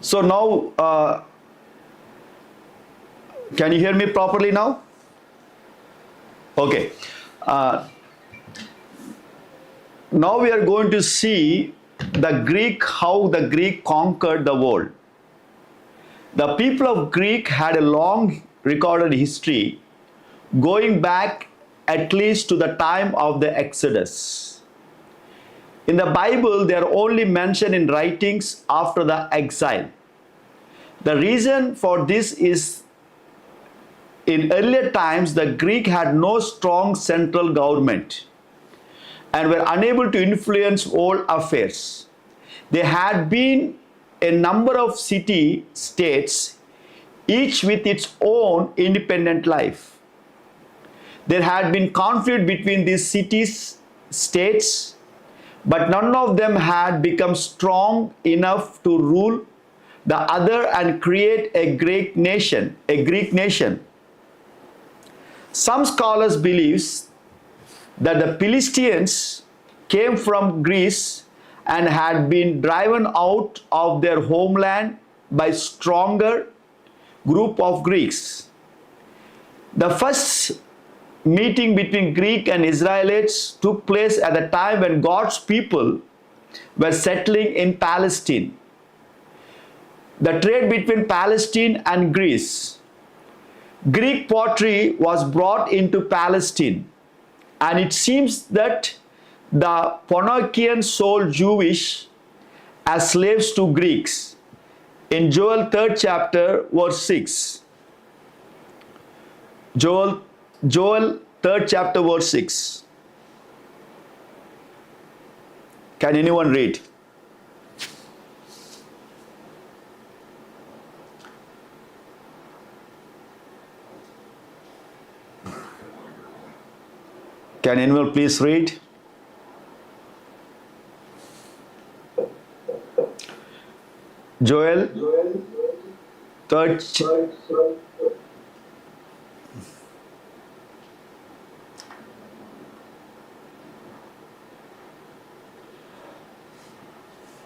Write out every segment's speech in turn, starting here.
So now, can you hear me properly now? Okay. Now we are going to see how the Greek conquered the world. The people of Greek had a long recorded history going back at least to the time of the Exodus. In the Bible, they are only mentioned in writings after the exile. The reason for this is in earlier times, the Greek had no strong central government and were unable to influence all affairs. There had been a number of city-states, each with its own independent life. There had been conflict between these cities-states, but none of them had become strong enough to rule the other and create a Greek nation. Some scholars believe that the Philistines came from Greece and had been driven out of their homeland by stronger group of Greeks. The first meeting between Greek and Israelites took place at the time when God's people were settling in Palestine. The trade between Palestine and Greece. Greek pottery was brought into Palestine, and it seems that the Phoenicians sold Jewish as slaves to Greeks. In Joel 3rd chapter verse 6. Joel 3rd chapter verse 6. Can anyone read? Can anyone please read? Joel 3rd.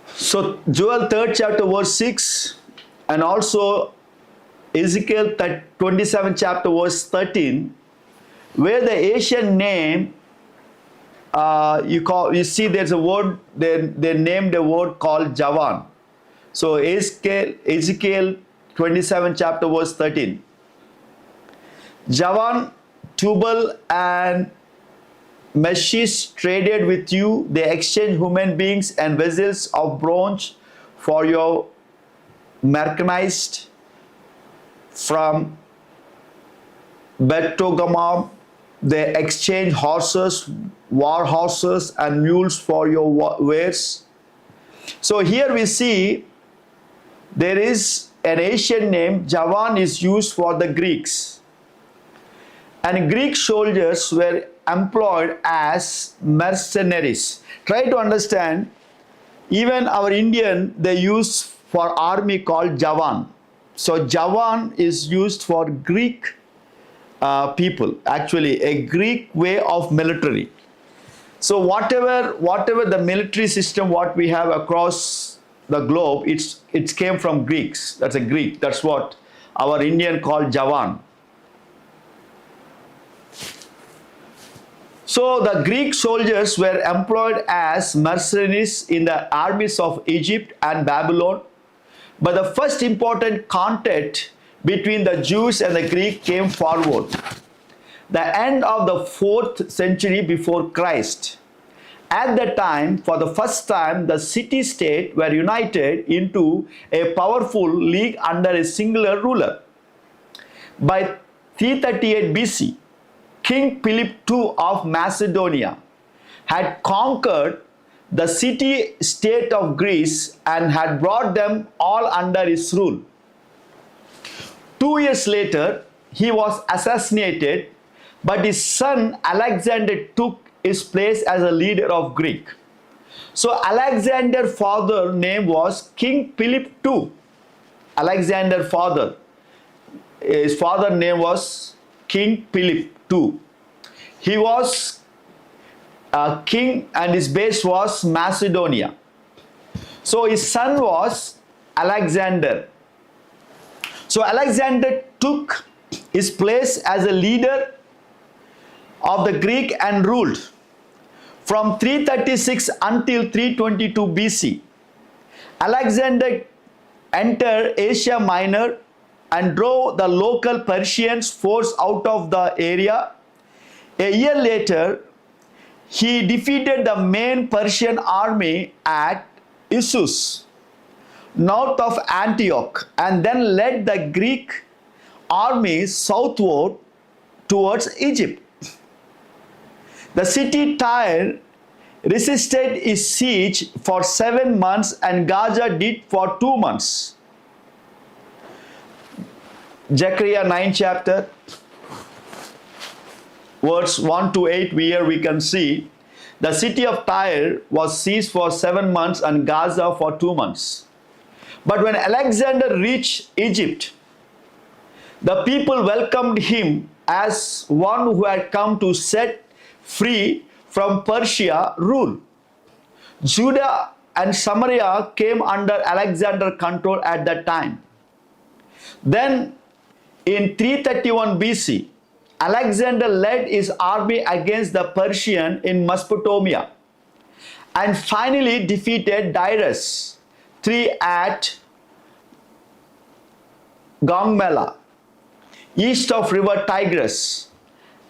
So Joel 3rd chapter verse 6 and also Ezekiel 27 chapter verse 13, where the Asian name you see there's a word, they named a word called Javan. So Ezekiel 27 chapter verse 13. Javan, Tubal and Meshish traded with you. They exchanged human beings and vessels of bronze for your merchandise from Bet-togarmah. They exchanged horses, war horses and mules for your wares. So here we see there is an Asian name, Javan, is used for the Greeks. And Greek soldiers were employed as mercenaries. Try to understand, even our Indian, they use for army called Javan. So Javan is used for Greek people, actually a Greek way of military. So whatever the military system what we have across the globe, it came from Greeks. That's a Greek. That's what our Indian called Javan. So the Greek soldiers were employed as mercenaries in the armies of Egypt and Babylon. But the first important contact between the Jews and the Greek came forward. The end of the 4th century before Christ. At that time, for the first time, the city-state were united into a powerful league under a singular ruler. By 338 BC, King Philip II of Macedonia had conquered the city-state of Greece and had brought them all under his rule. 2 years later, he was assassinated, but his son Alexander took his place as a leader of Greek. So Alexander's father name was King Philip II. Alexander's father, his father name was King Philip II. He was king and his base was Macedonia. So his son was Alexander. So Alexander took his place as a leader of the Greek and ruled from 336 until 322 BC. Alexander entered Asia Minor and drove the local Persians force out of the area. A year later, he defeated the main Persian army at Issus, north of Antioch, and then led the Greek army southward towards Egypt. The city Tyre resisted his siege for 7 months and Gaza did for 2 months. Zechariah 9 chapter, verse 1 to 8, here we can see the city of Tyre was seized for 7 months and Gaza for 2 months. But when Alexander reached Egypt, the people welcomed him as one who had come to set free from Persia rule. Judah and Samaria came under Alexander's control at that time. Then in 331 BC, Alexander led his army against the Persian in Mesopotamia and finally defeated Darius III at Gongmela, east of river Tigris.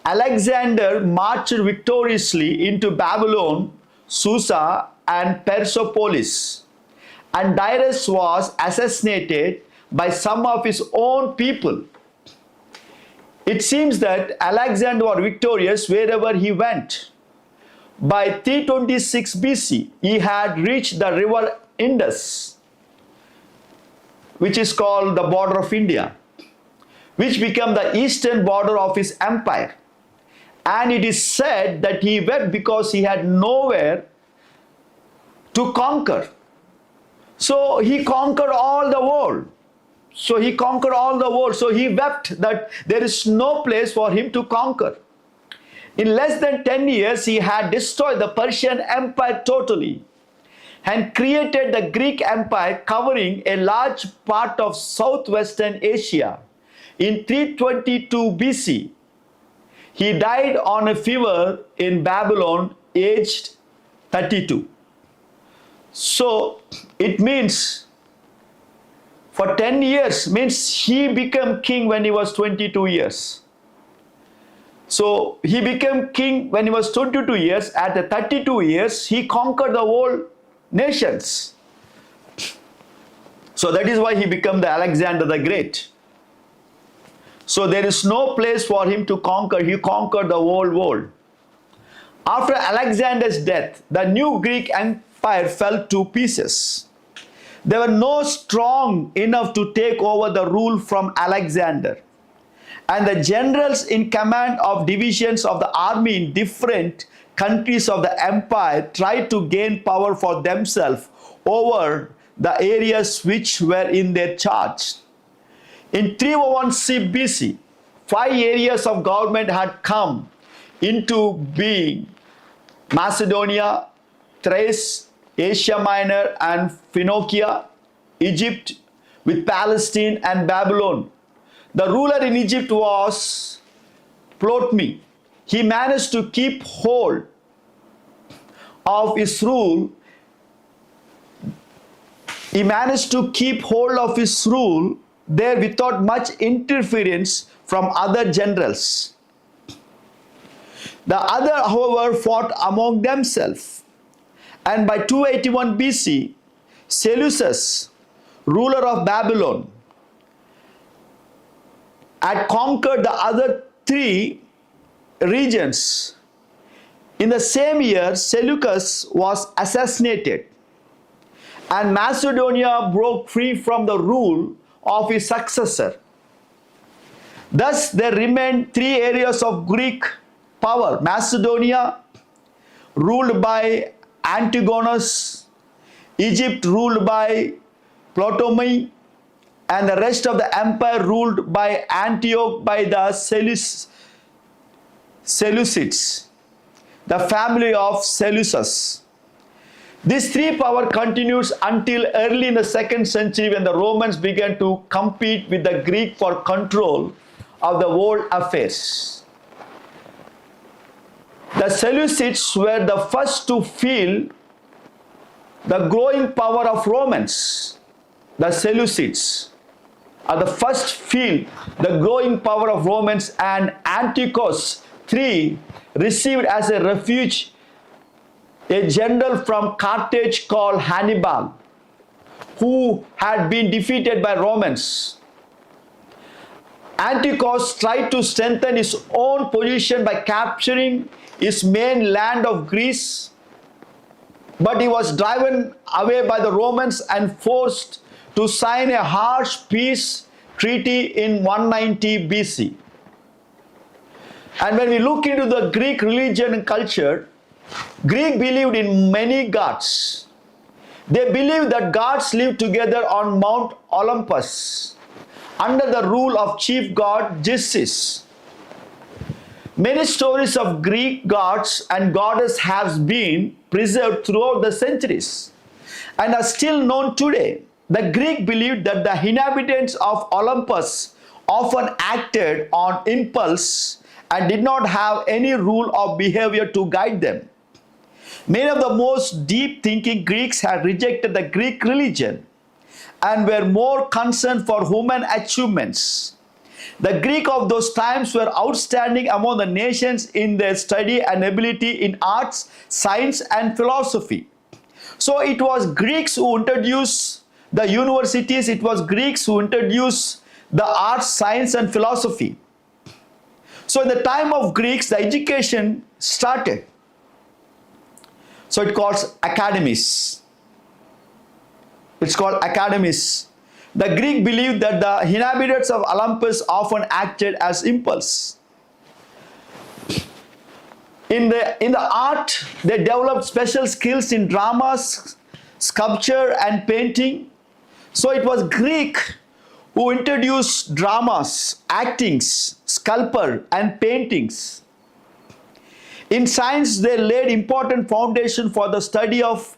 Alexander marched victoriously into Babylon, Susa, and Persepolis, and Darius was assassinated by some of his own people. It seems that Alexander was victorious wherever he went. By 326 BC, he had reached the river Indus, which is called the border of India, which became the eastern border of his empire. And it is said that he wept because he had nowhere to conquer. So he conquered all the world. So he wept that there is no place for him to conquer. In less than 10 years, he had destroyed the Persian Empire totally and created the Greek Empire covering a large part of southwestern Asia. In 322 BC, he died on a fever in Babylon, aged 32. So it means for 10 years, means he became king when he was 22 years. So he became king when he was 22 years. At the 32 years, he conquered the whole nations. So that is why he became the Alexander the Great. So there is no place for him to conquer. He conquered the whole world. After Alexander's death, the new Greek Empire fell to pieces. They were not strong enough to take over the rule from Alexander. And the generals in command of divisions of the army in different countries of the empire tried to gain power for themselves over the areas which were in their charge. In 301 BC, 5 areas of government had come into being: Macedonia, Thrace, Asia Minor, and Phoenicia, Egypt, with Palestine and Babylon. The ruler in Egypt was Ptolemy. He managed to keep hold of his rule. There without much interference from other generals. The other, however, fought among themselves. And by 281 BC, Seleucus, ruler of Babylon, had conquered the other 3 regions. In the same year, Seleucus was assassinated, and Macedonia broke free from the rule of his successor. Thus, there remained 3 areas of Greek power: Macedonia, ruled by Antigonus; Egypt, ruled by Ptolemy; and the rest of the empire ruled by Antioch by the Seleucids, the family of Seleucus. This three power continues until early in the 2nd century when the Romans began to compete with the Greek for control of the world affairs. The Seleucids were the first to feel the growing power of Romans. The Seleucids are the first feel the growing power of Romans, and Antiochus III received as a refuge a general from Carthage called Hannibal, who had been defeated by Romans. Antiochus tried to strengthen his own position by capturing his main land of Greece, but he was driven away by the Romans and forced to sign a harsh peace treaty in 190 BC. And when we look into the Greek religion and culture, Greek believed in many gods. They believed that gods lived together on Mount Olympus under the rule of chief god Zeus. Many stories of Greek gods and goddesses have been preserved throughout the centuries and are still known today. The Greek believed that the inhabitants of Olympus often acted on impulse and did not have any rule of behavior to guide them. Many of the most deep-thinking Greeks had rejected the Greek religion and were more concerned for human achievements. The Greeks of those times were outstanding among the nations in their study and ability in arts, science, and philosophy. So it was Greeks who introduced the universities, it was Greeks who introduced the arts, science, and philosophy. So in the time of Greeks, the education started. So it calls academies. It's called academies. The Greek believed that the inhabitants of Olympus often acted as impulse. In the art, they developed special skills in dramas, sculpture, and painting. So it was Greek who introduced dramas, actings, sculpture, and paintings. In science, they laid important foundation for the study of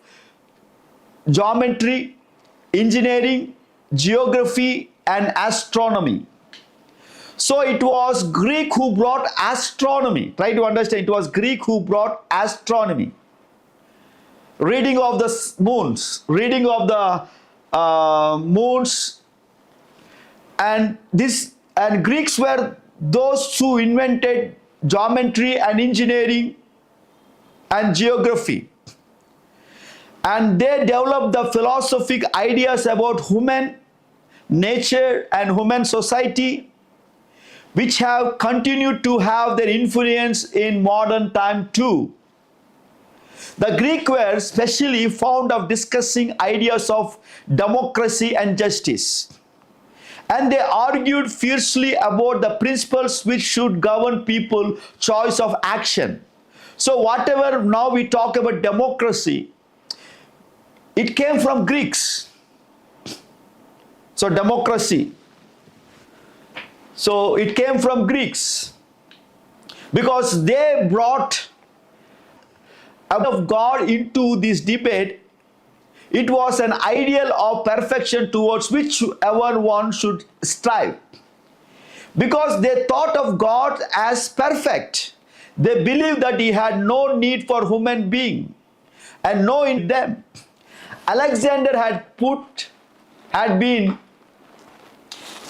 geometry, engineering, geography, and astronomy. So it was Greek who brought astronomy. Try to understand, it was Greek who brought astronomy. Reading of the moons, reading of the moons, and Greeks were those who invented geometry and engineering and geography. And they developed the philosophic ideas about human nature and human society, which have continued to have their influence in modern time too. The Greeks were specially fond of discussing ideas of democracy and justice. And they argued fiercely about the principles which should govern people's choice of action. So whatever now we talk about democracy, it came from Greeks. So democracy. So it came from Greeks. Because they brought of God into this debate. It was an ideal of perfection towards which everyone should strive. Because they thought of God as perfect. They believed that he had no need for human being and no in them. Alexander had been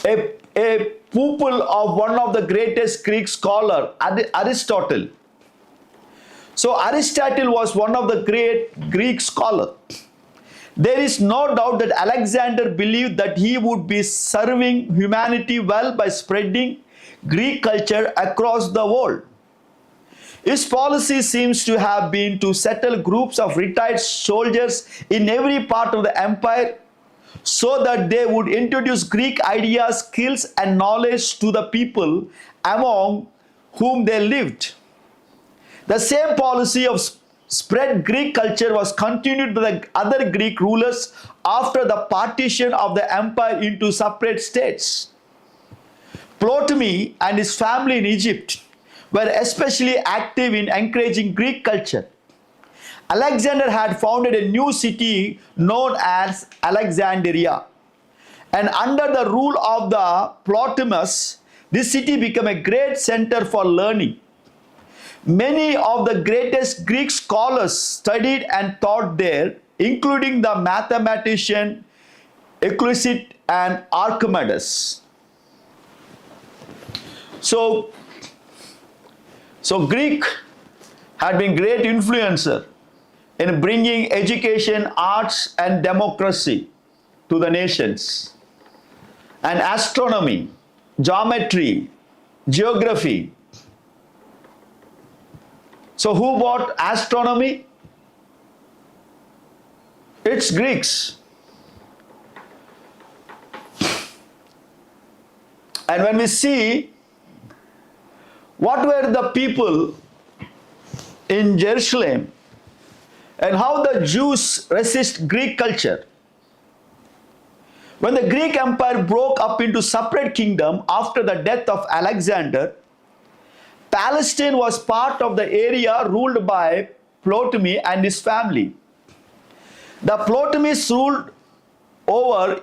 a pupil of one of the greatest Greek scholars, Aristotle. So Aristotle was one of the great Greek scholars. There is no doubt that Alexander believed that he would be serving humanity well by spreading Greek culture across the world. His policy seems to have been to settle groups of retired soldiers in every part of the empire so that they would introduce Greek ideas, skills, and knowledge to the people among whom they lived. The same policy of spread Greek culture was continued by the other Greek rulers after the partition of the empire into separate states. Ptolemy and his family in Egypt were especially active in encouraging Greek culture. Alexander had founded a new city known as Alexandria. And under the rule of the Ptolemies, this city became a great center for learning. Many of the greatest Greek scholars studied and taught there, including the mathematician Euclid and Archimedes. So Greek had been great influencer in bringing education, arts and democracy to the nations. And astronomy, geometry, geography. So who brought astronomy? It's Greeks. And when we see what were the people in Jerusalem and how the Jews resist Greek culture. When the Greek Empire broke up into separate kingdom after the death of Alexander, Palestine was part of the area ruled by Ptolemy and his family. The Ptolemies ruled over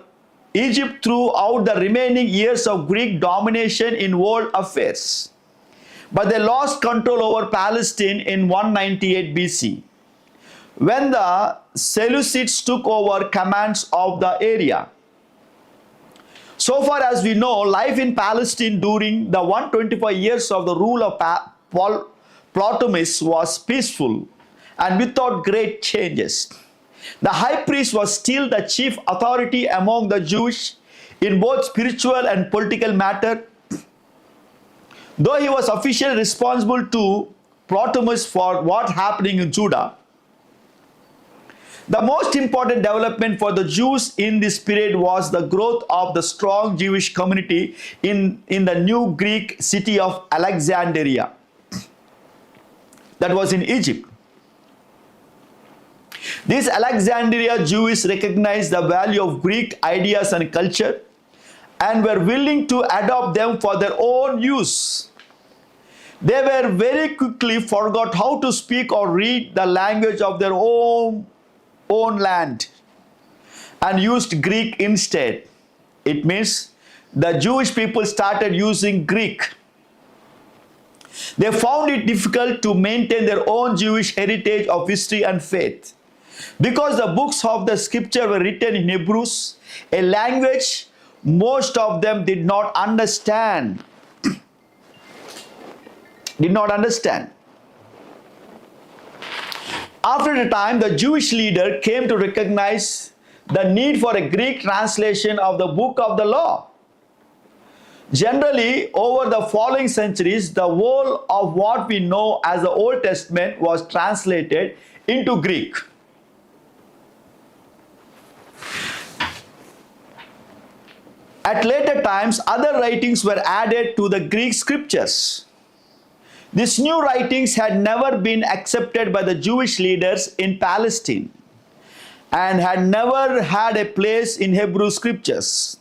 Egypt throughout the remaining years of Greek domination in world affairs. But they lost control over Palestine in 198 BC, when the Seleucids took over commands of the area. So far as we know, life in Palestine during the 125 years of the rule of Ptolemies was peaceful and without great changes. The high priest was still the chief authority among the Jews in both spiritual and political matter. Though he was officially responsible to Ptolemies for what happening in Judah, the most important development for the Jews in this period was the growth of the strong Jewish community in the new Greek city of Alexandria that was in Egypt. These Alexandria Jews recognized the value of Greek ideas and culture and were willing to adopt them for their own use. They were very quickly forgot how to speak or read the language of their own land and used Greek instead. It means the Jewish people started using Greek. They found it difficult to maintain their own Jewish heritage of history and faith. Because the books of the scripture were written in Hebrews, a language most of them did not understand. After a time, the Jewish leader came to recognize the need for a Greek translation of the book of the law. Generally, over the following centuries, the whole of what we know as the Old Testament was translated into Greek. At later times, other writings were added to the Greek scriptures. These new writings had never been accepted by the Jewish leaders in Palestine and had never had a place in Hebrew scriptures.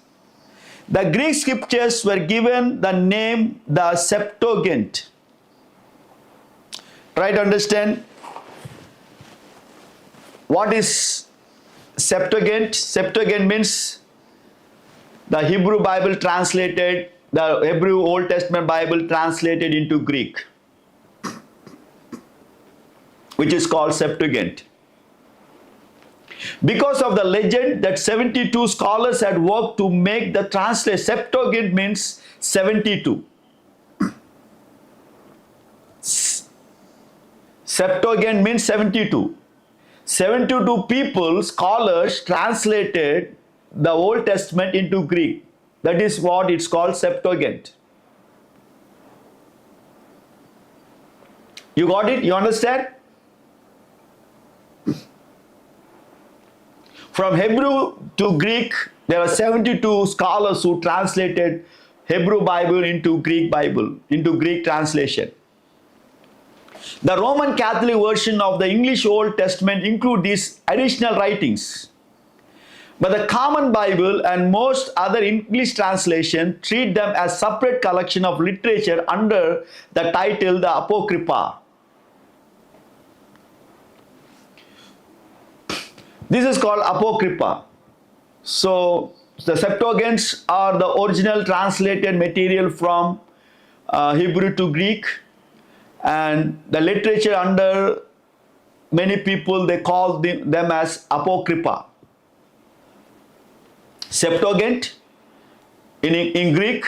The Greek scriptures were given the name the Septuagint. Try to understand what is Septuagint. Septuagint means the Hebrew Bible translated, the Hebrew Old Testament Bible translated into Greek, which is called Septuagint. Because of the legend that 72 scholars had worked to make the translation, Septuagint means 72. Septuagint means 72. 72 people, scholars, translated the Old Testament into Greek. That is what it's called, Septuagint. You got it? You understand? From Hebrew to Greek, there are 72 scholars who translated Hebrew Bible into Greek translation. The Roman Catholic version of the English Old Testament include these additional writings. But the Common Bible and most other English translations treat them as separate collection of literature under the title the Apocrypha. This is called Apocrypha. So the Septuagints are the original translated material from Hebrew to Greek, and the literature under many people, they call them as Apocrypha. Septuagint in Greek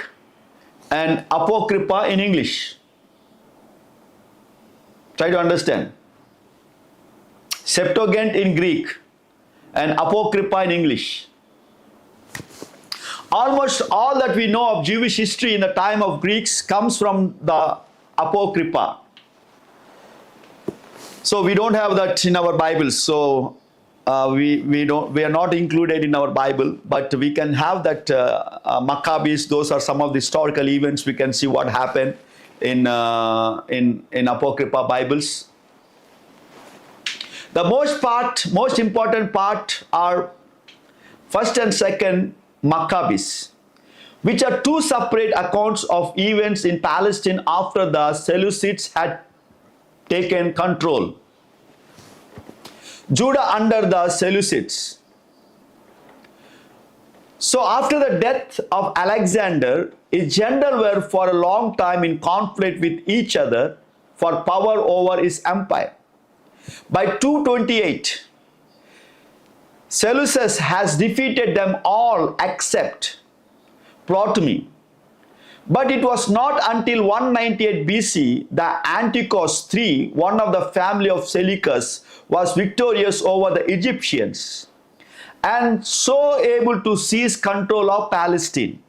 and Apocrypha in English. Try to understand. Septuagint in Greek and Apocrypha in English. Almost all that we know of Jewish history in the time of Greeks comes from the Apocrypha. So we don't have that in our Bibles. So we are not included in our Bible, but we can have that Maccabees. Those are some of the historical events. We can see what happened in Apocrypha Bibles. The most important part are first and second Maccabees, which are two separate accounts of events in Palestine after the Seleucids had taken control. Judah under the Seleucids. So after the death of Alexander, his generals were for a long time in conflict with each other for power over his empire. By 228, Seleucus has defeated them all except Ptolemy. But it was not until 198 BC that Antiochus III, one of the family of Seleucus, was victorious over the Egyptians and so able to seize control of Palestine.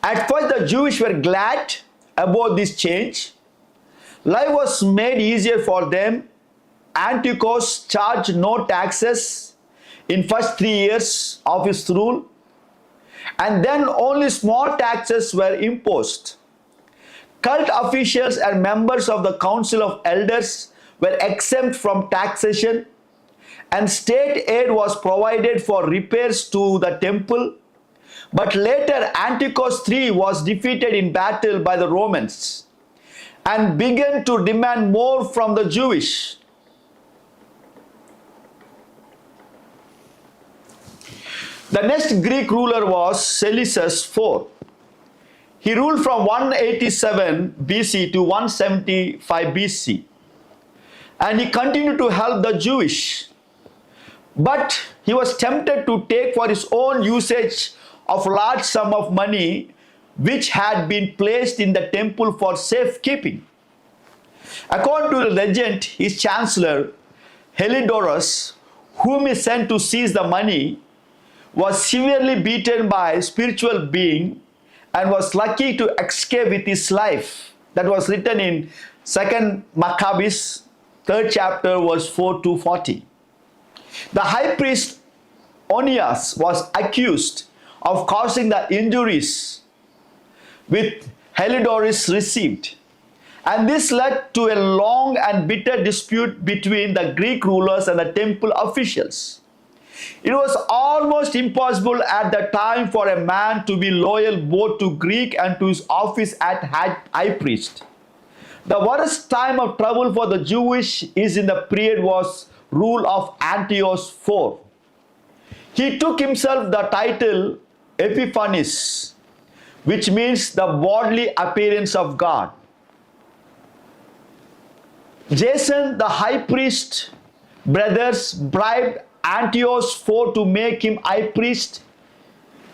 At first the Jews were glad about this change. Life was made easier for them. Antiochus charged no taxes in first 3 years of his rule, and then only small taxes were imposed. Cult officials and members of the Council of Elders were exempt from taxation, and state aid was provided for repairs to the temple. But later Antiochus III was defeated in battle by the Romans and began to demand more from the Jewish. The next Greek ruler was Seleucus IV. He ruled from 187 BC to 175 BC, and he continued to help the Jewish. But he was tempted to take for his own usage of large sum of money which had been placed in the temple for safekeeping. According to the legend, his chancellor Heliodorus, whom he sent to seize the money, was severely beaten by a spiritual being and was lucky to escape with his life. That was written in 2 Maccabees 3rd chapter verse 4 to 40. The high priest Onias was accused of causing the injuries which Heliodorus received, and this led to a long and bitter dispute between the Greek rulers and the temple officials. It was almost impossible at the time for a man to be loyal both to Greek and to his office as high priest. The worst time of trouble for the Jewish is in the period was rule of Antiochus IV. He took himself the title Epiphanes, which means the bodily appearance of God. Jason, the high priest, brothers bribed Antiochus IV to make him high priest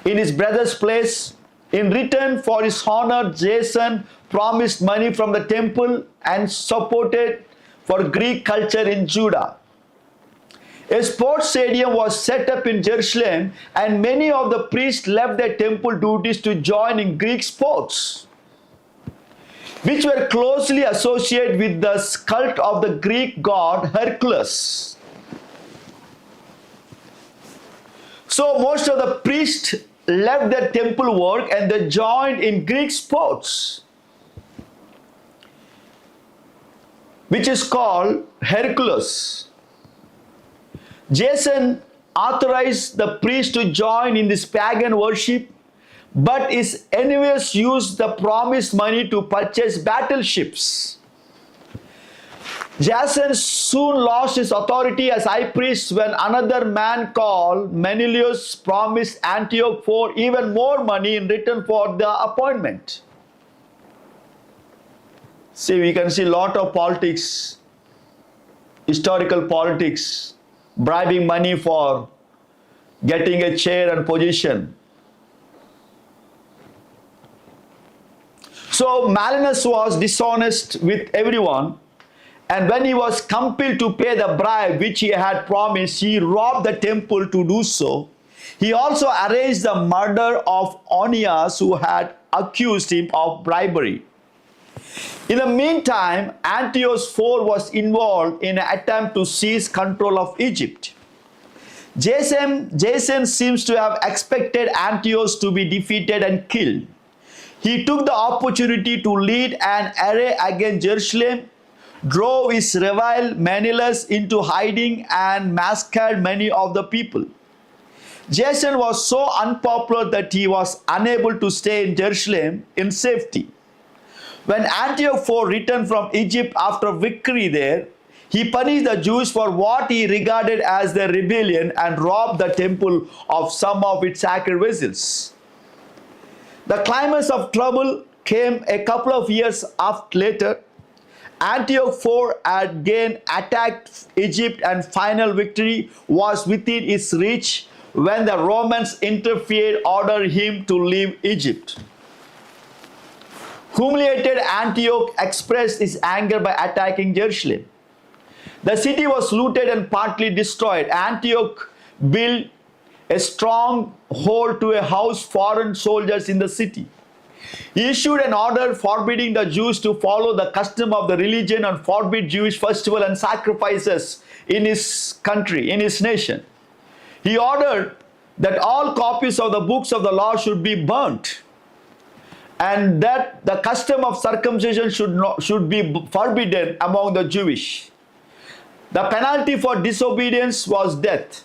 in his brother's place. In return for his honor, Jason promised money from the temple and supported for Greek culture in Judah. A sports stadium was set up in Jerusalem, and many of the priests left their temple duties to join in Greek sports, which were closely associated with the cult of the Greek god Hercules. So most of the priests left their temple work and they joined in Greek sports, which is called Hercules. Jason authorized the priests to join in this pagan worship, but his enemies used the promised money to purchase battleships. Jason soon lost his authority as high priest when another man called Menelaus promised Antioch for even more money in return for the appointment. See, we can see a lot of politics, historical politics, bribing money for getting a chair and position. So Malinus was dishonest with everyone, and when he was compelled to pay the bribe which he had promised, he robbed the temple to do so. He also arranged the murder of Onias, who had accused him of bribery. In the meantime, Antiochus IV was involved in an attempt to seize control of Egypt. Jason seems to have expected Antiochus to be defeated and killed. He took the opportunity to lead an array against Jerusalem, drove his rival Menelaus into hiding, and massacred many of the people. Jason was so unpopular that he was unable to stay in Jerusalem in safety. When Antiochus IV returned from Egypt after victory there, he punished the Jews for what he regarded as their rebellion and robbed the temple of some of its sacred vessels. The climax of trouble came a couple of years later. Antiochus IV had again attacked Egypt, and final victory was within his reach when the Romans interfered, ordering him to leave Egypt. Humiliated, Antioch expressed his anger by attacking Jerusalem. The city was looted and partly destroyed. Antioch built a stronghold to house foreign soldiers in the city. He issued an order forbidding the Jews to follow the custom of the religion and forbid Jewish festivals and sacrifices in his country, in his nation. He ordered that all copies of the books of the law should be burnt, and that the custom of circumcision should be forbidden among the Jewish. The penalty for disobedience was death.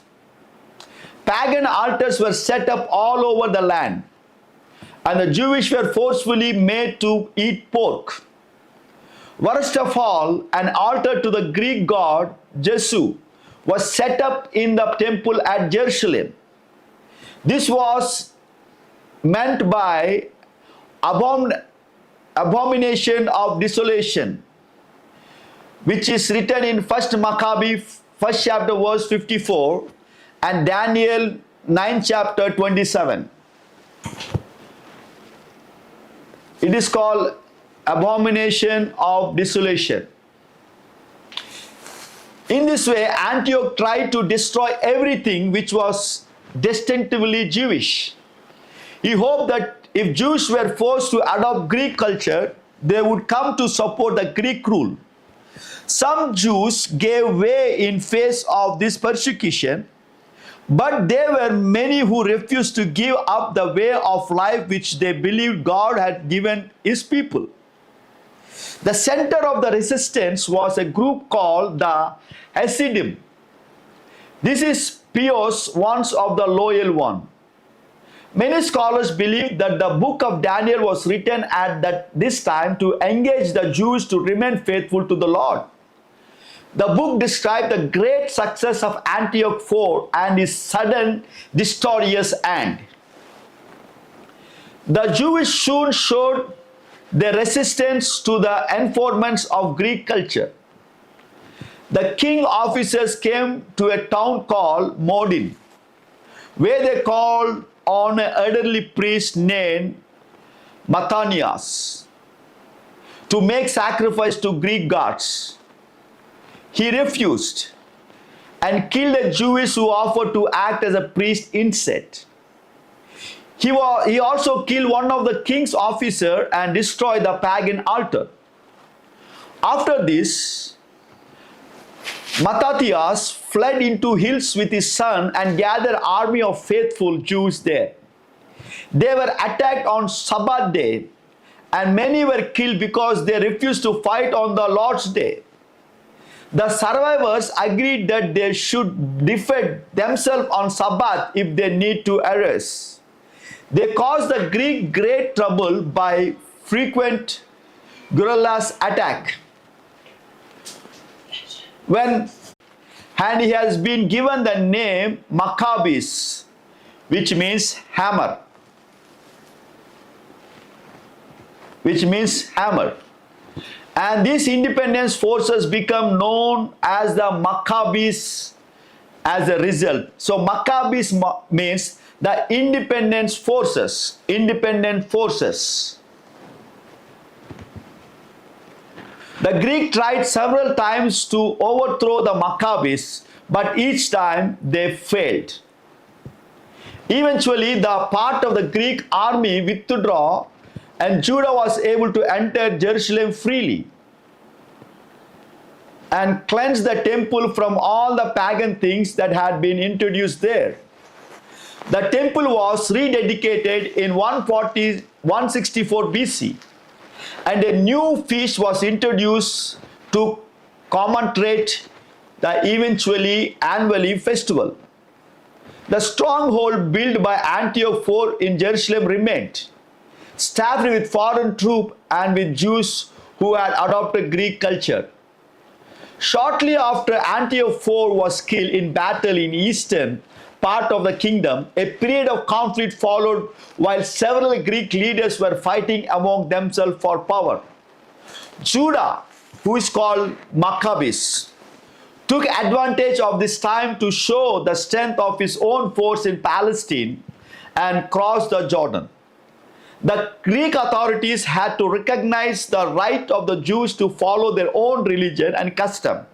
Pagan altars were set up all over the land, and the Jewish were forcefully made to eat pork. Worst of all, an altar to the Greek god Jesu was set up in the temple at Jerusalem. This was meant by abomination of desolation, which is written in 1 Maccabee 1st chapter verse 54 and Daniel 9th chapter 27. It is called abomination of desolation. In this way, Antioch tried to destroy everything which was distinctively Jewish. He hoped that if Jews were forced to adopt Greek culture, they would come to support the Greek rule. Some Jews gave way in face of this persecution, but there were many who refused to give up the way of life which they believed God had given his people. The center of the resistance was a group called the Hasidim. This is Pious ones of the loyal one. Many scholars believe that the book of Daniel was written at this time to engage the Jews to remain faithful to the Lord. The book described the great success of Antioch IV and his sudden disastrous end. The Jews soon showed their resistance to the enforcements of Greek culture. The king officers came to a town called Modin, where they called on an elderly priest named Matthias to make sacrifice to Greek gods. He refused and killed the Jews who offered to act as a priest instead. He also killed one of the king's officers and destroyed the pagan altar. After this, Matthias fled into hills with his son and gathered an army of faithful Jews there. They were attacked on Sabbath day, and many were killed because they refused to fight on the Lord's day. The survivors agreed that they should defend themselves on Sabbath if they need to arrest. They caused the Greek great trouble by frequent guerrillas attack. when and he has been given the name Maccabees, which means hammer. Which means hammer. And these independence forces become known as the Maccabees as a result. So Maccabees means the independence forces. Independent forces. The Greek tried several times to overthrow the Maccabees, but each time they failed. Eventually, the part of the Greek army withdrew, and Judah was able to enter Jerusalem freely and cleanse the temple from all the pagan things that had been introduced there. The temple was rededicated in 164 BC, and a new feast was introduced to commemorate the eventually annually festival. The stronghold built by Antioch IV in Jerusalem remained, staffed with foreign troops and with Jews who had adopted Greek culture. Shortly after Antioch IV was killed in battle in eastern part of the kingdom, a period of conflict followed while several Greek leaders were fighting among themselves for power. Judah, who is called Maccabees, took advantage of this time to show the strength of his own force in Palestine and crossed the Jordan. The Greek authorities had to recognize the right of the Jews to follow their own religion and custom,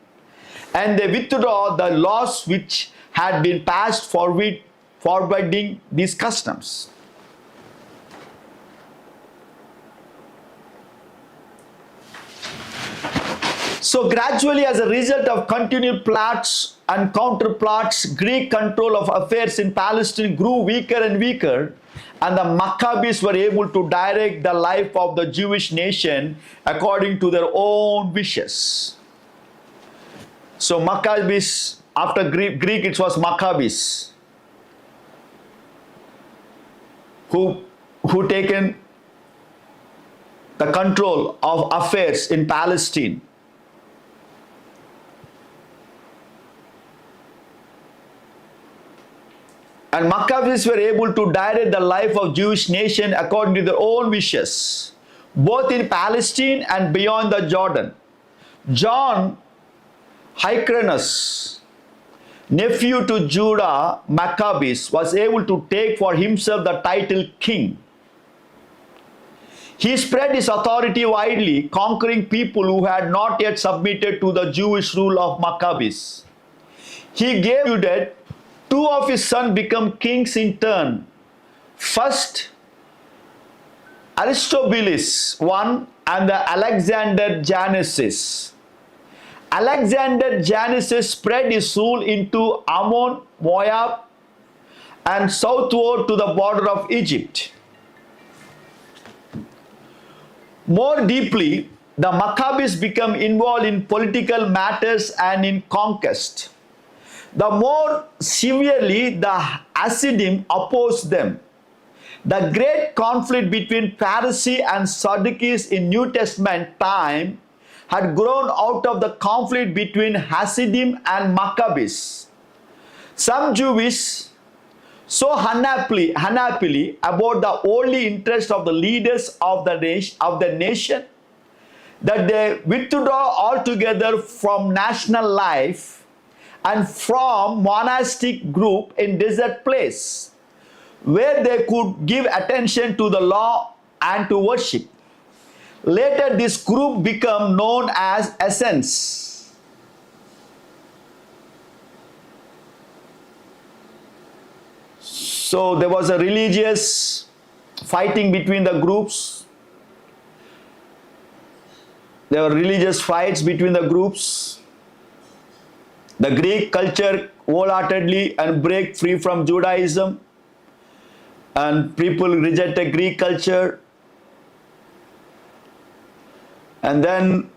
and they withdrew the laws which had been passed forbidding these customs. So gradually, as a result of continued plots and counterplots, Greek control of affairs in Palestine grew weaker and weaker, and the Maccabees were able to direct the life of the Jewish nation according to their own wishes. So Maccabees, after Greek it was Maccabees who taken the control of affairs in Palestine. And Maccabees were able to direct the life of Jewish nation according to their own wishes, both in Palestine and beyond the Jordan. John Hyrcanus, nephew to Judah Maccabees, was able to take for himself the title king. He spread his authority widely, conquering people who had not yet submitted to the Jewish rule of Maccabees. He gave Judah two of his sons become kings in turn. First, Aristobulus I and the Alexander Jannesis. Alexander Jannesis spread his rule into Ammon, Moab, and southward to the border of Egypt. More deeply, the Maccabees became involved in political matters and in conquest. The more severely the Hasidim opposed them. The great conflict between Pharisees and Sadducees in New Testament time had grown out of the conflict between Hasidim and Maccabees. Some Jews so unhappily about the worldly interest of the leaders of the nation that they withdrew altogether from national life and from monastic group in desert place, where they could give attention to the law and to worship. Later, this group became known as Essenes. So there was a religious fighting between the groups. There were religious fights between the groups. The Greek culture wholeheartedly and break free from Judaism, and people rejected Greek culture. And then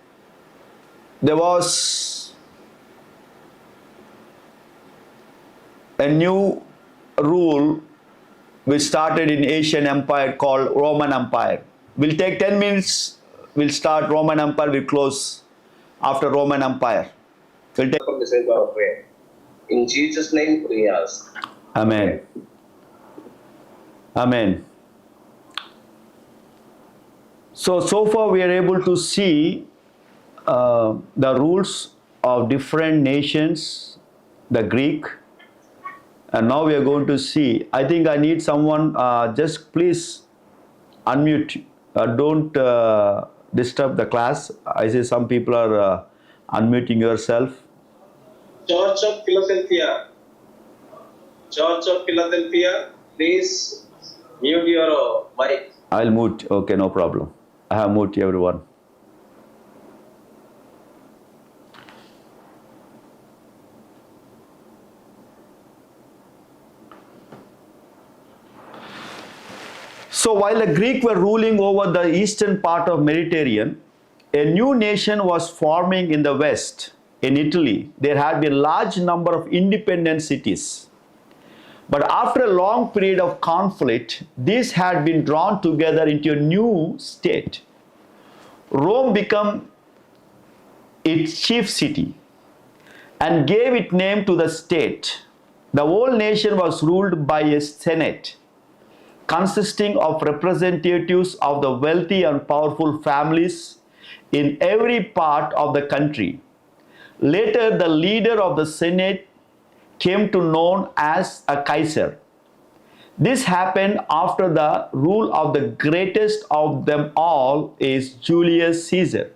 there was a new rule which started in Asian Empire called Roman Empire. We'll take 10 minutes. We'll start Roman Empire. We'll close after Roman Empire. We'll take. For listening to our prayer. In Jesus' name we ask. Amen. Amen. So far we are able to see the rules of different nations, the Greek, and now we are going to see. I think I need someone, just please unmute. Don't disturb the class. I see some people are unmuting yourself. Church of Philadelphia. Church of Philadelphia, please mute your mic. I'll mute. Okay, no problem. I have mute everyone. So while the Greeks were ruling over the eastern part of Mediterranean, a new nation was forming in the west. In Italy, there had been a large number of independent cities. But after a long period of conflict, these had been drawn together into a new state. Rome became its chief city and gave its name to the state. The whole nation was ruled by a senate consisting of representatives of the wealthy and powerful families in every part of the country. Later, the leader of the senate came to known as a Kaiser. This happened after the rule of the greatest of them all is Julius Caesar.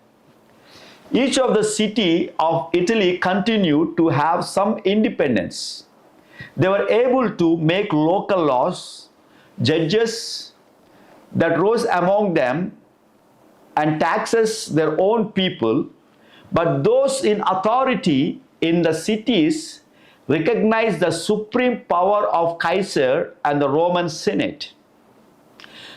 Each of the city of Italy continued to have some independence. They were able to make local laws, judges that rose among them and taxes their own people, but those in authority in the cities recognized the supreme power of Kaiser and the Roman Senate.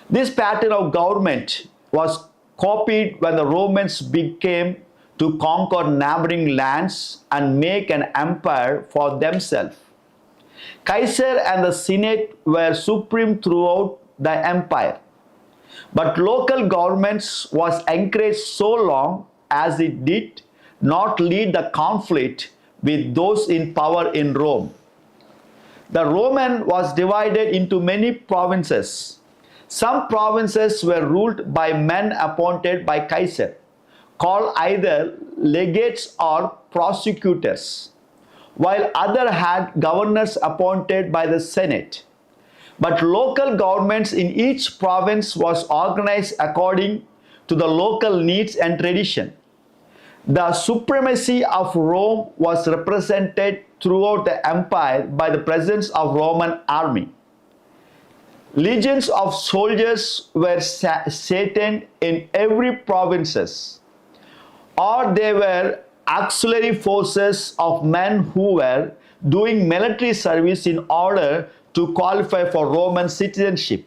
This pattern of government was copied when the Romans became to conquer neighboring lands and make an empire for themselves. Kaiser and the Senate were supreme throughout the empire. But local governments was encouraged so long as it did not lead the conflict with those in power in Rome. The Roman was divided into many provinces. Some provinces were ruled by men appointed by Kaiser, called either legates or prosecutors, while others had governors appointed by the Senate. But local governments in each province was organized according to the local needs and tradition. The supremacy of Rome was represented throughout the empire by the presence of Roman army. Legions of soldiers were stationed in every provinces, or they were auxiliary forces of men who were doing military service in order to qualify for Roman citizenship.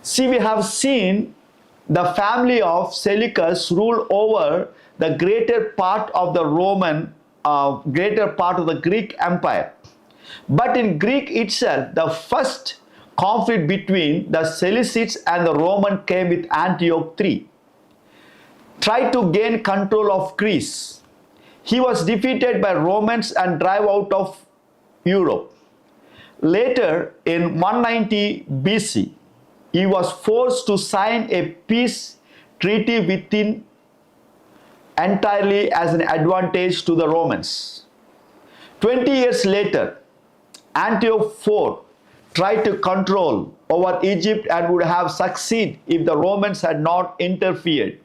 See, we have seen the family of Seleucus rule over the greater part of the Greek Empire. But in Greek itself, the first conflict between the Seleucids and the Roman came with Antioch III. Tried to gain control of Greece. He was defeated by Romans and driven out of Europe. Later, in 190 BC, he was forced to sign a peace treaty with him entirely as an advantage to the Romans. 20 years later, Antioch IV tried to control over Egypt and would have succeeded if the Romans had not interfered.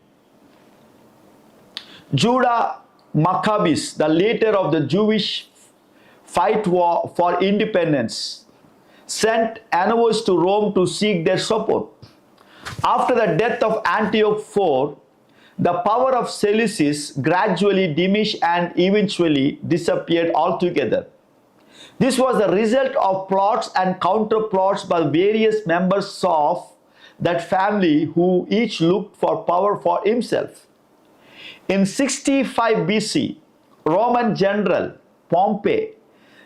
Judah Maccabees, the leader of the Jewish fight war for independence, sent envoys to Rome to seek their support. After the death of Antioch IV, the power of Seleucus gradually diminished and eventually disappeared altogether. This was the result of plots and counterplots by various members of that family who each looked for power for himself. In 65 BC, Roman general Pompey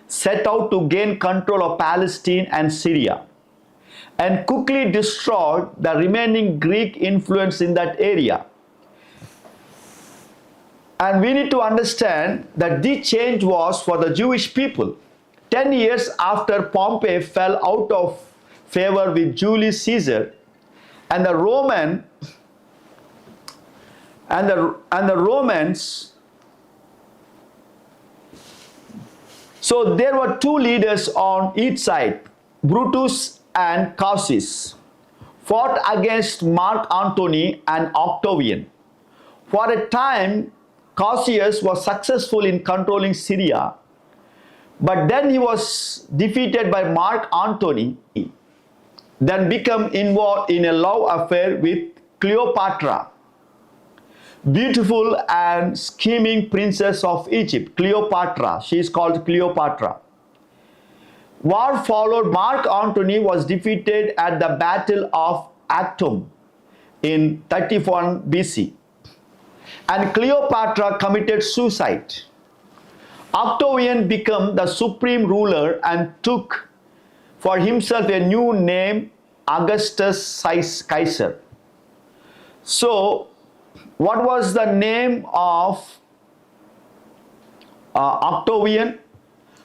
set out to gain control of Palestine and Syria and quickly destroyed the remaining Greek influence in that area. And we need to understand that this change was for the Jewish people. 10 years after Pompey fell out of favor with Julius Caesar, and the Roman and the Romans, so there were two leaders on each side, Brutus and Cassius, fought against Mark Antony and Octavian. For a time, Cassius was successful in controlling Syria, but then he was defeated by Mark Antony, then became involved in a love affair with Cleopatra, beautiful and scheming princess of Egypt. Cleopatra, she is called Cleopatra. War followed. Mark Antony was defeated at the Battle of Actium in 31 BC. And Cleopatra committed suicide. Octavian became the supreme ruler and took for himself a new name, Augustus Caesar. So, what was the name of Octavian?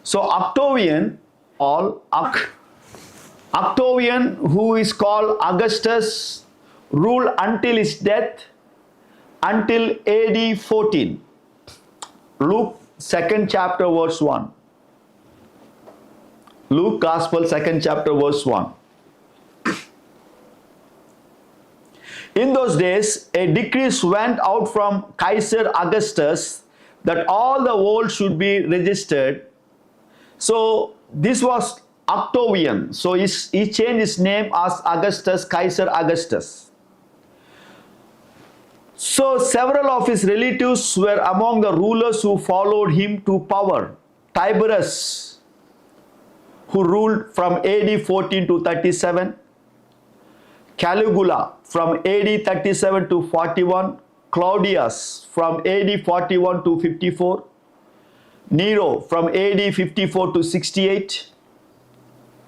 So, Octavian, who is called Augustus, ruled until his death, until AD 14. Luke 2nd chapter verse 1. Luke Gospel 2nd chapter verse 1. In those days, a decree went out from Caesar Augustus that all the world should be registered. So this was Octavian. So he changed his name as Augustus, Caesar Augustus. So several of his relatives were among the rulers who followed him to power. Tiberius, who ruled from AD 14 to 37. Caligula from AD 37 to 41. Claudius from AD 41 to 54. Nero from AD 54 to 68.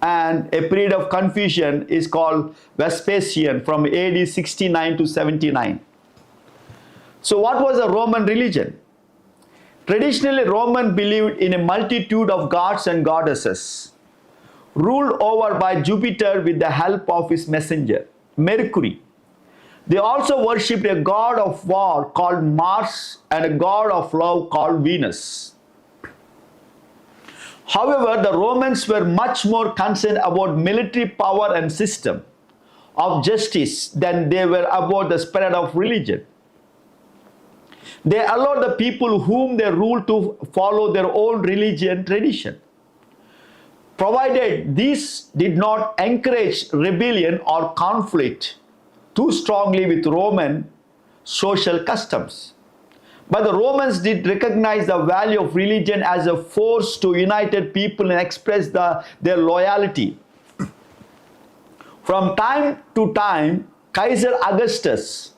And a period of confusion is called Vespasian from AD 69 to 79. So what was the Roman religion? Traditionally, Roman believed in a multitude of gods and goddesses, ruled over by Jupiter with the help of his messenger, Mercury. They also worshipped a god of war called Mars and a god of love called Venus. However, the Romans were much more concerned about military power and system of justice than they were about the spirit of religion. They allowed the people whom they ruled to follow their own religion tradition, provided these did not encourage rebellion or conflict too strongly with Roman social customs. But the Romans did recognize the value of religion as a force to unite people and express their loyalty. From time to time, Caesar Augustus,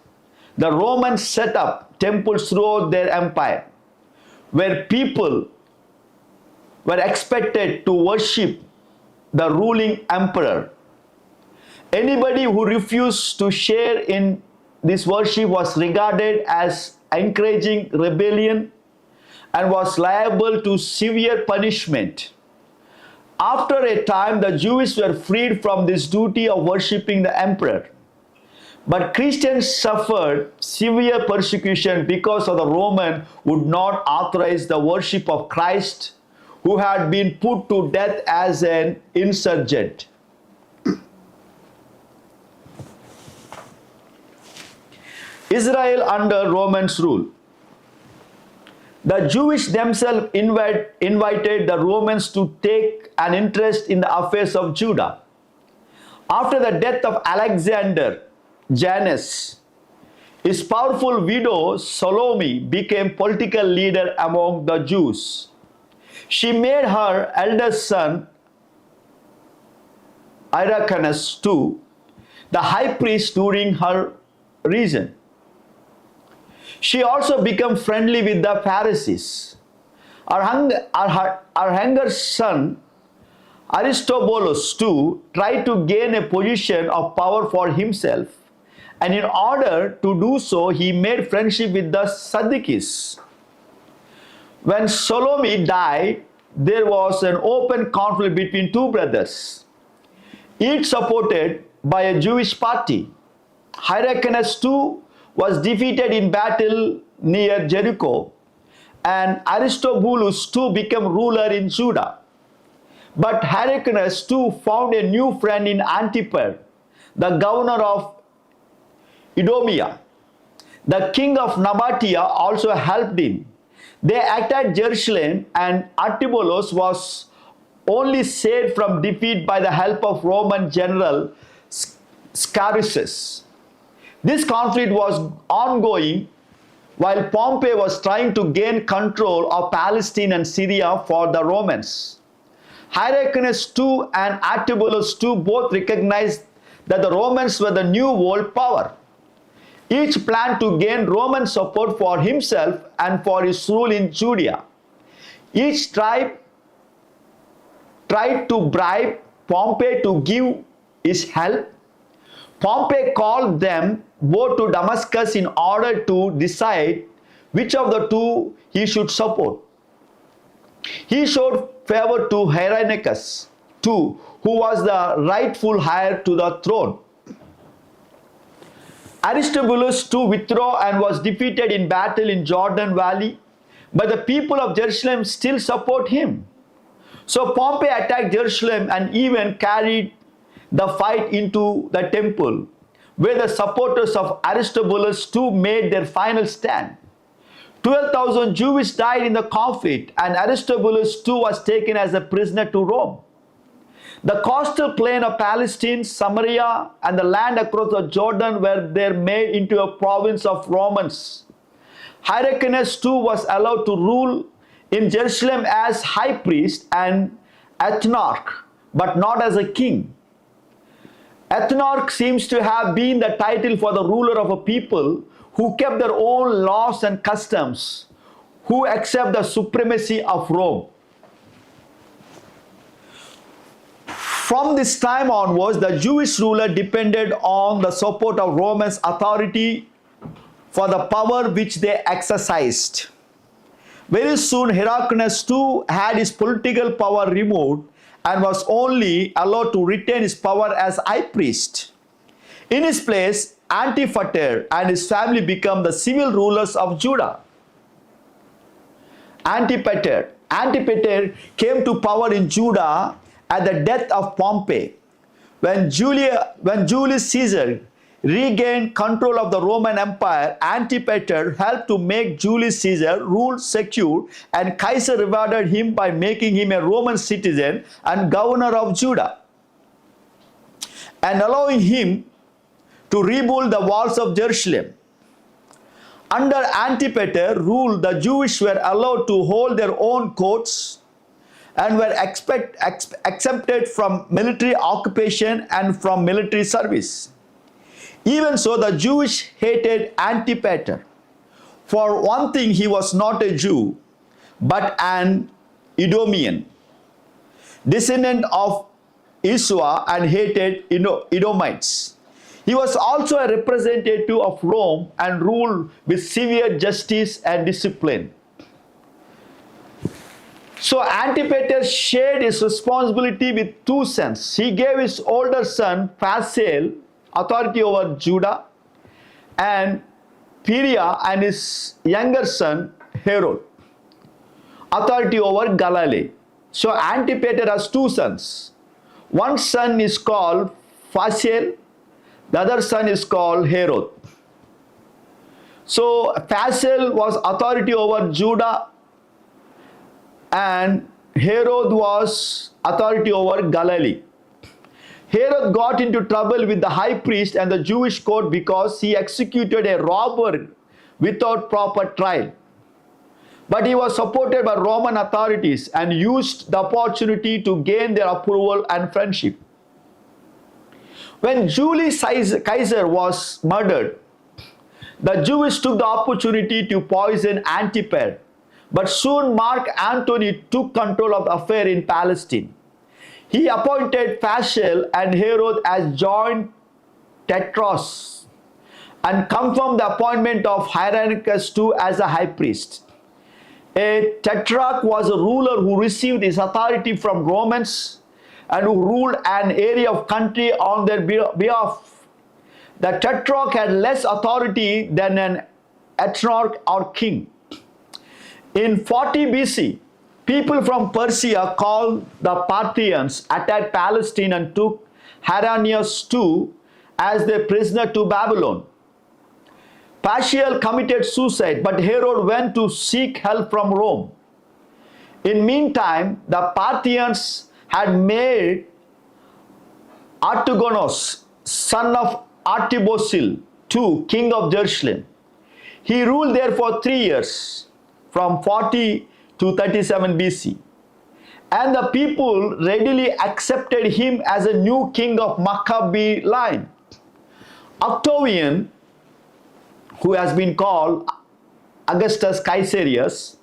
the Romans set up temples throughout their empire, where people were expected to worship the ruling emperor. Anybody who refused to share in this worship was regarded as encouraging rebellion and was liable to severe punishment. After a time, the Jews were freed from this duty of worshipping the emperor. But Christians suffered severe persecution because of the Roman would not authorize the worship of Christ, who had been put to death as an insurgent. Israel under Romans rule. The Jewish themselves invited the Romans to take an interest in the affairs of Judah. After the death of Alexander, Janus, his powerful widow Salome became political leader among the Jews. She made her eldest son Hyrcanus too the high priest during her reign. She also became friendly with the Pharisees. Her younger son Aristobulus too tried to gain a position of power for himself, and in order to do so, he made friendship with the Sadducees. When Salome died, there was an open conflict between two brothers, each supported by a Jewish party. Hyrcanus too was defeated in battle near Jericho, and Aristobulus too became ruler in Judah. But Hyrcanus too found a new friend in Antipater, the governor of Idumea. The king of Nabatea also helped him. They attacked Jerusalem, and Aristobulus was only saved from defeat by the help of Roman general Scaurus. This conflict was ongoing while Pompey was trying to gain control of Palestine and Syria for the Romans. Hyrcanus too and Aristobulus too both recognized that the Romans were the new world power. Each planned to gain Roman support for himself and for his rule in Judea. Each tribe tried to bribe Pompey to give his help. Pompey called them both to Damascus in order to decide which of the two he should support. He showed favor to Hyrcanus too, who was the rightful heir to the throne. Aristobulus too withdrew and was defeated in battle in Jordan Valley, but the people of Jerusalem still support him. So Pompey attacked Jerusalem and even carried the fight into the temple, where the supporters of Aristobulus too made their final stand. 12,000 Jews died in the conflict, and Aristobulus too was taken as a prisoner to Rome. The coastal plain of Palestine, Samaria, and the land across the Jordan were there made into a province of Romans. Hyrcanus too was allowed to rule in Jerusalem as high priest and ethnarch, but not as a king. Ethnarch seems to have been the title for the ruler of a people who kept their own laws and customs, who accept the supremacy of Rome. From this time onwards, the Jewish ruler depended on the support of Roman authority for the power which they exercised. Very soon, Hyrcanus too had his political power removed and was only allowed to retain his power as high priest. In his place, Antipater and his family became the civil rulers of Judah. Antipater came to power in Judah at the death of Pompey. When Julius Caesar regained control of the Roman Empire, Antipater helped to make Julius Caesar rule secure, and Caesar rewarded him by making him a Roman citizen and governor of Judah, and allowing him to rebuild the walls of Jerusalem. Under Antipater rule, the Jews were allowed to hold their own courts and were exempted from military occupation and from military service. Even so, the Jews hated Antipater. For one thing, he was not a Jew, but an Idumean, descendant of Esau, and hated Edomites. He was also a representative of Rome and ruled with severe justice and discipline. So Antipater shared his responsibility with two sons. He gave his older son Phasael authority over Judah and Perea, and his younger son Herod authority over Galilee. So Antipater has two sons. One son is called Phasael, the other son is called Herod. So Phasael was authority over Judah, and Herod was authority over Galilee. Herod got into trouble with the high priest and the Jewish court because he executed a robber without proper trial. But he was supported by Roman authorities and used the opportunity to gain their approval and friendship. When Julius Caesar was murdered, the Jews took the opportunity to poison Antipater. But soon Mark Antony took control of the affair in Palestine. He appointed Phasael and Herod as joint tetrarchs and confirmed the appointment of Hyrcanus too as a high priest. A tetrarch was a ruler who received his authority from Romans and who ruled an area of country on their behalf. The tetrarch had less authority than an ethnarch or king. In 40 BC, people from Persia called the Parthians attacked Palestine and took Hyrcanus too as their prisoner to Babylon. Paschal committed suicide, but Herod went to seek help from Rome. In meantime, the Parthians had made Artagonos, son of Artabosil, too, king of Jerusalem. He ruled there for 3 years, from 40 to 37 BC. And the people readily accepted him as a new king of Maccabee line. Octavian, who has been called Augustus Caesarius,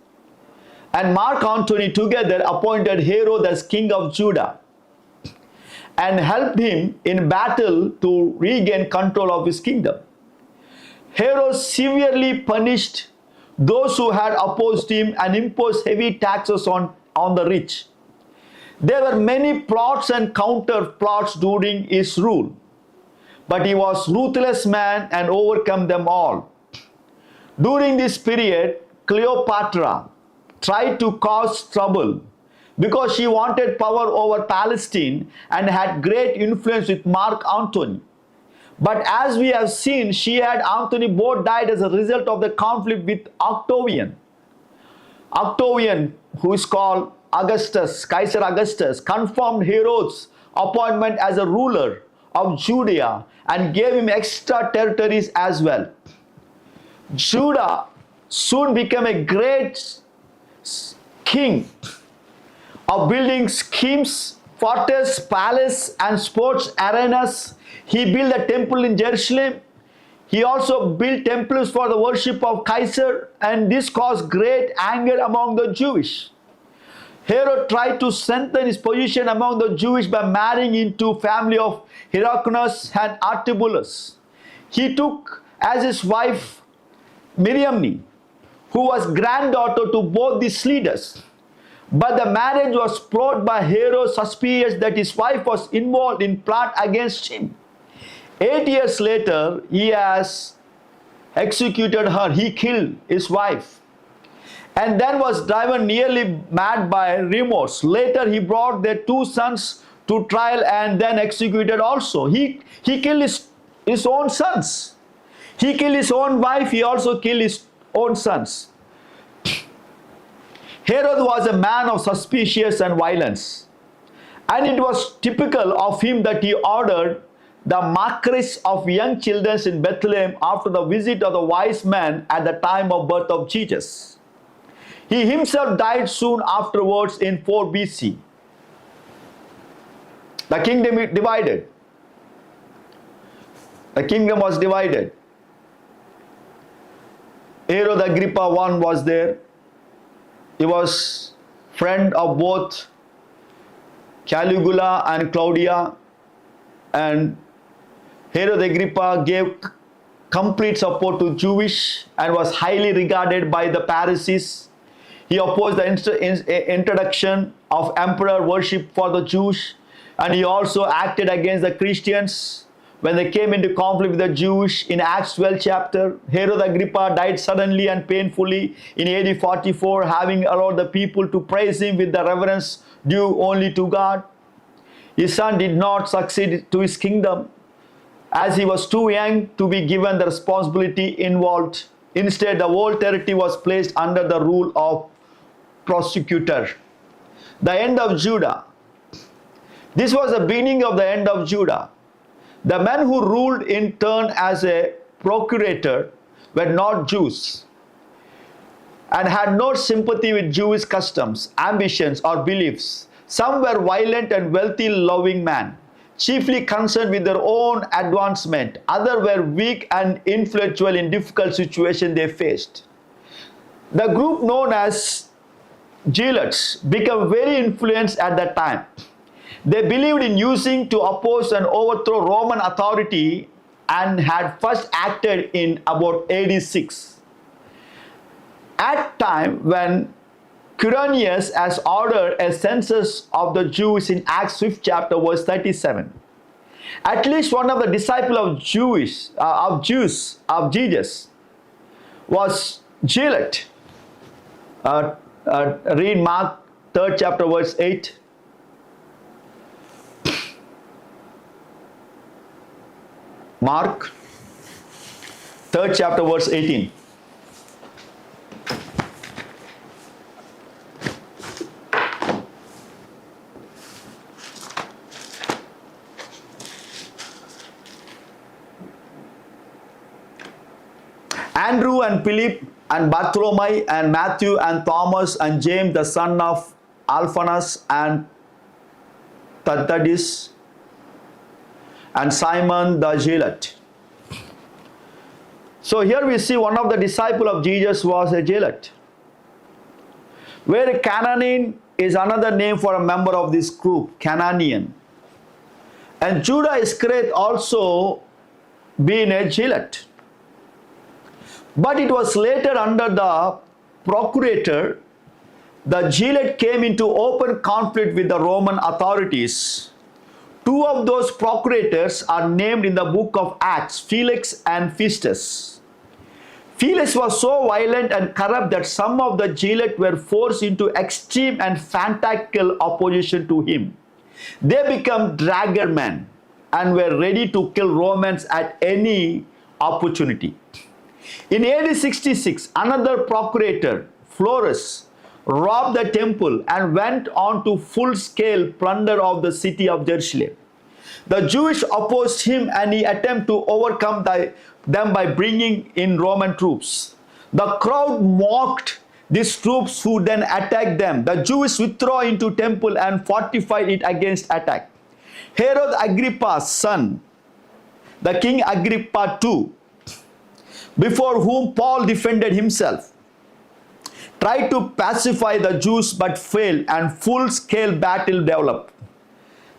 and Mark Antony together appointed Herod as king of Judah and helped him in battle to regain control of his kingdom. Herod severely punished those who had opposed him and imposed heavy taxes on the rich. There were many plots and counter plots during his rule, but he was a ruthless man and overcome them all. During this period, Cleopatra tried to cause trouble because she wanted power over Palestine and had great influence with Mark Antony. But as we have seen, she and Antony both died as a result of the conflict with Octavian. Octavian, who is called Augustus, Caesar Augustus, confirmed Herod's appointment as a ruler of Judea and gave him extra territories as well. Judah soon became a great king of building schemes, fortress, palace, and sports arenas. He built a temple in Jerusalem. He also built temples for the worship of Caesar, and this caused great anger among the Jewish. Herod tried to strengthen his position among the Jewish by marrying into family of Hyrcanus and Artabulus. He took as his wife Miriam, who was granddaughter to both these leaders. But the marriage was spoiled by Herod, suspicious that his wife was involved in plot against him. 8 years later, he has executed her. He killed his wife and then was driven nearly mad by remorse. Later, he brought their 2 sons to trial and then executed also. He killed his own sons. He killed his own wife. He also killed his own sons. Herod was a man of suspicious and violence, and it was typical of him that he ordered the massacres of young children in Bethlehem after the visit of the wise men at the time of birth of Jesus. He himself died soon afterwards in 4 BC. The kingdom divided. The kingdom was divided. Herod Agrippa I was there. He was friend of both Caligula and Claudia, and Herod Agrippa gave complete support to Jewish and was highly regarded by the Pharisees. He opposed the introduction of emperor worship for the Jews, and he also acted against the Christians when they came into conflict with the Jews. In Acts 12 chapter, Herod Agrippa died suddenly and painfully in AD 44, having allowed the people to praise him with the reverence due only to God. His son did not succeed to his kingdom, as he was too young to be given the responsibility involved. Instead, the whole territory was placed under the rule of prosecutor. The end of Judah. This was the beginning of the end of Judah. The men who ruled in turn as a procurator were not Jews and had no sympathy with Jewish customs, ambitions, or beliefs. Some were violent and wealthy-loving men, chiefly concerned with their own advancement. Others were weak and influential in difficult situations they faced. The group known as Zealots became very influential at that time. They believed in using to oppose and overthrow Roman authority and had first acted in about AD 6. At time when Quirinius has ordered a census of the Jews in Acts 5th chapter verse 37. At least one of the disciples of Jesus was Zealot. Read Mark 3rd chapter verse 8. Mark 3rd chapter verse 18. Andrew and Philip and Bartholomew and Matthew and Thomas and James the son of Alphaeus and Thaddeus and Simon the Zealot. So here we see one of the disciples of Jesus was a zealot. Where a Canaan is another name for a member of this group, Canaanian. And Judas Iscariot also being a zealot. But it was later under the procurator, the zealot came into open conflict with the Roman authorities. Two of those procurators are named in the book of Acts, Felix and Festus. Felix was so violent and corrupt that some of the zealots were forced into extreme and fanatical opposition to him. They became dragoman and were ready to kill Romans at any opportunity. In AD 66, another procurator, Florus, robbed the temple and went on to full-scale plunder of the city of Jerusalem. The Jews opposed him and he attempted to overcome them by bringing in Roman troops. The crowd mocked these troops who then attacked them. The Jews withdrew into temple and fortified it against attack. Herod Agrippa's son, the King Agrippa II, before whom Paul defended himself, tried to pacify the Jews but failed and full-scale battle developed.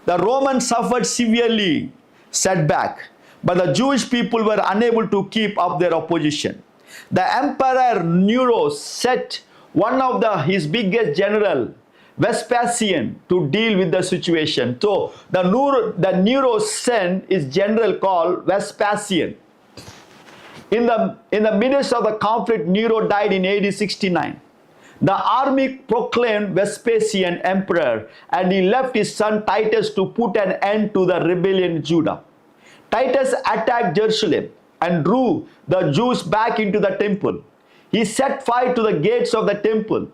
The Romans suffered severely setback, but the Jewish people were unable to keep up their opposition. The Emperor Nero set one of his biggest general, Vespasian, to deal with the situation. So the Nero sent his general called Vespasian. In the midst of the conflict, Nero died in AD 69. The army proclaimed Vespasian emperor and he left his son Titus to put an end to the rebellion in Judah. Titus attacked Jerusalem and drew the Jews back into the temple. He set fire to the gates of the temple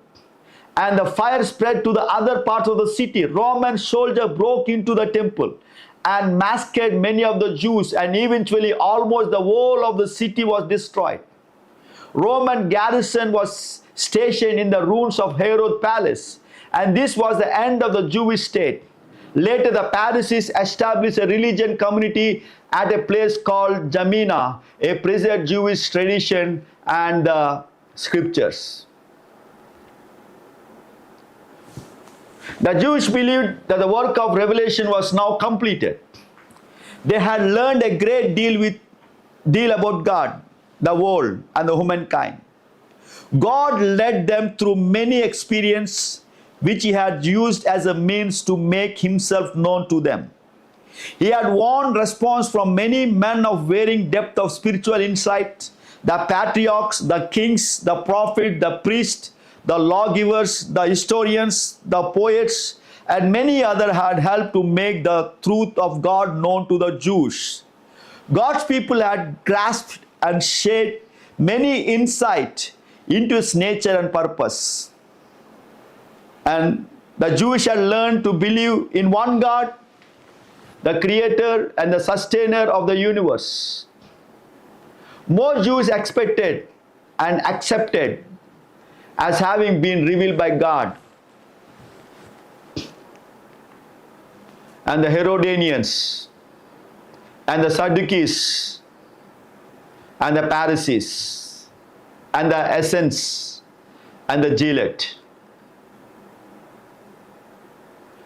and the fire spread to the other parts of the city. Roman soldiers broke into the temple and massacred many of the Jews, and eventually almost the whole of the city was destroyed. Roman garrison was stationed in the ruins of Herod's palace, and this was the end of the Jewish state. Later the Pharisees established a religion community at a place called Jamina, a preserved Jewish tradition and scriptures. The Jews believed that the work of revelation was now completed. They had learned a great deal about God, the world, and the humankind. God led them through many experiences which he had used as a means to make himself known to them. He had won response from many men of varying depth of spiritual insight: the patriarchs, the kings, the prophets, the priests, the lawgivers, the historians, the poets, and many others had helped to make the truth of God known to the Jews. God's people had grasped and shared many insight into his nature and purpose. And the Jews had learned to believe in one God, the creator and the sustainer of the universe. More Jews expected and accepted as having been revealed by God. And the Herodians and the Sadducees and the Pharisees and the Essenes and the Zealot.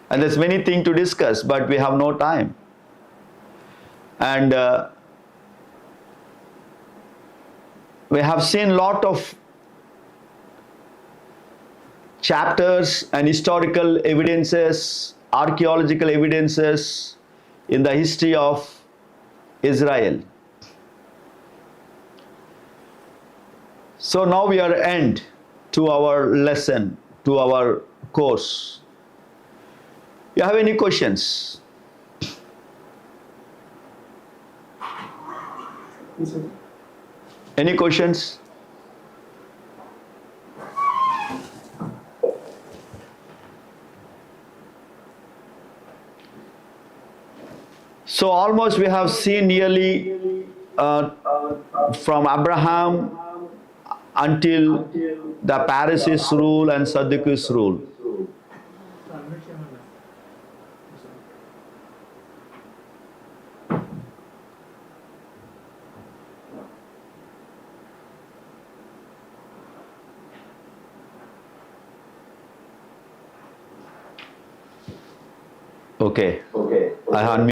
And there's many things to discuss, but we have no time. And we have seen a lot of chapters and historical evidences, archaeological evidences in the history of Israel. So now we are end to our lesson, to our course. You have any questions? Any questions? So almost we have seen nearly from Abraham until the Pharisees rule and Sadducees rule. Okay. I unmute.